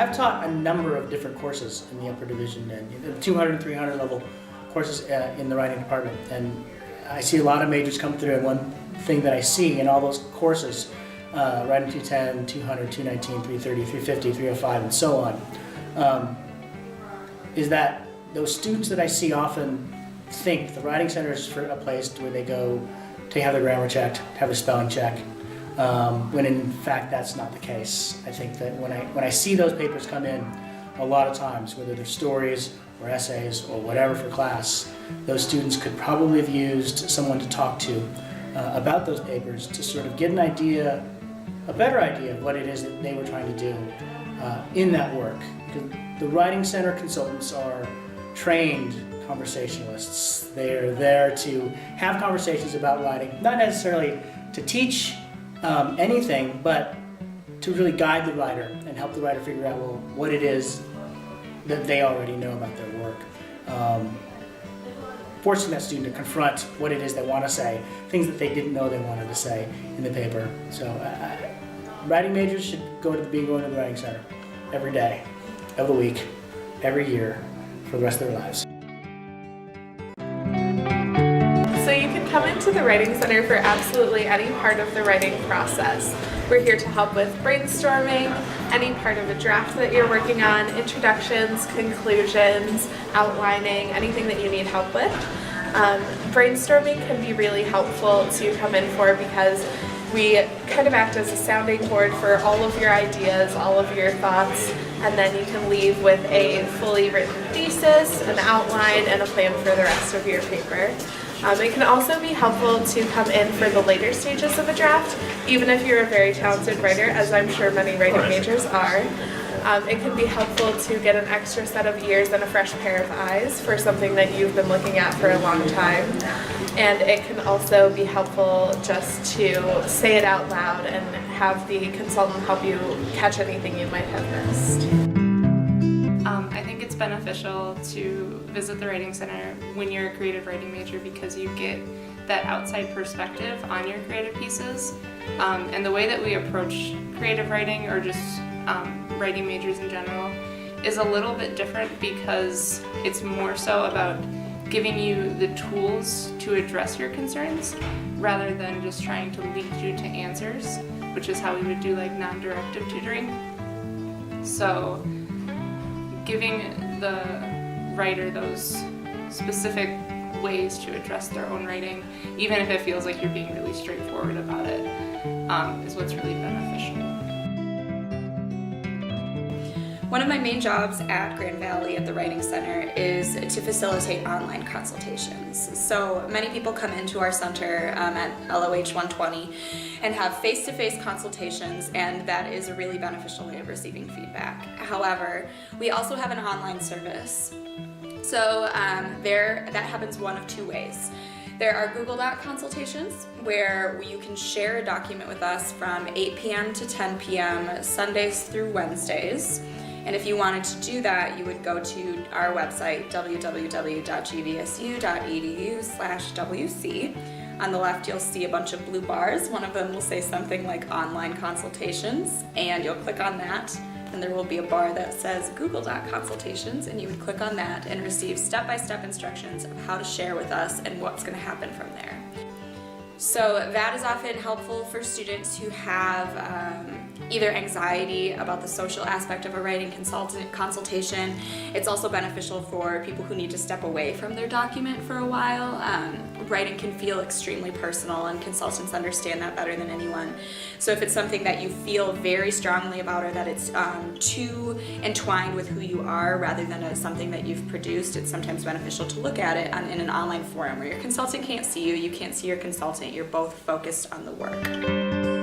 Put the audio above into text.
I've taught a number of different courses in the upper division and 200 and 300 level courses in the writing department, and I see a lot of majors come through, and one thing that I see in all those courses, writing 210, 200, 219, 330, 350, 305, and so on, is that those students that I see often think the Writing Center is for a place where they go to have their grammar checked, have their spelling checked, when in fact that's not the case. I think that when I see those papers come in, a lot of times, whether they're stories or essays or whatever for class, those students could probably have used someone to talk to about those papers to sort of get an idea, a better idea of what it is that they were trying to do in that work. Because the Writing Center consultants are trained conversationalists. They're there to have conversations about writing, not necessarily to teach anything, but to really guide the writer and help the writer figure out, well, what it is that they already know about their work. Forcing that student to confront what it is they want to say, things that they didn't know they wanted to say in the paper. So writing majors should go to the Writing Center every day of the week, every year, for the rest of their lives. So you can come into the Writing Center for absolutely any part of the writing process. We're here to help with brainstorming, any part of a draft that you're working on, introductions, conclusions, outlining, anything that you need help with. Brainstorming can be really helpful to come in for because we kind of act as a sounding board for all of your ideas, all of your thoughts, and then you can leave with a fully written thesis, an outline, and a plan for the rest of your paper. It can also be helpful to come in for the later stages of a draft, even if you're a very talented writer, as I'm sure many writing majors are. It can be helpful to get an extra set of ears and a fresh pair of eyes for something that you've been looking at for a long time. And it can also be helpful just to say it out loud and have the consultant help you catch anything you might have missed. I think it's beneficial to visit the Writing Center when you're a creative writing major because you get that outside perspective on your creative pieces. And the way that we approach creative writing or just writing majors in general is a little bit different because it's more so about giving you the tools to address your concerns rather than just trying to lead you to answers, which is how we would do like non-directive tutoring. So giving the writer those specific ways to address their own writing, even if it feels like you're being really straightforward about it, is what's really beneficial. One of my main jobs at Grand Valley at the Writing Center is to facilitate online consultations. So many people come into our center at LOH 120 and have face-to-face consultations, and that is a really beneficial way of receiving feedback. However, we also have an online service. So that happens one of two ways. There are Google Doc consultations where you can share a document with us from 8 p.m. to 10 p.m. Sundays through Wednesdays. And if you wanted to do that, you would go to our website, www.gvsu.edu/WC. On the left, you'll see a bunch of blue bars. One of them will say something like online consultations, and you'll click on that, and there will be a bar that says Google Doc consultations, and you would click on that and receive step-by-step instructions of how to share with us and what's going to happen from there. So that is often helpful for students who have either anxiety about the social aspect of a writing consultation. It's also beneficial for people who need to step away from their document for a while. Writing can feel extremely personal, and consultants understand that better than anyone. So if it's something that you feel very strongly about, or that it's too entwined with who you are rather than as something that you've produced, it's sometimes beneficial to look at it in an online forum where your consultant can't see you, you can't see your consultant, you're both focused on the work.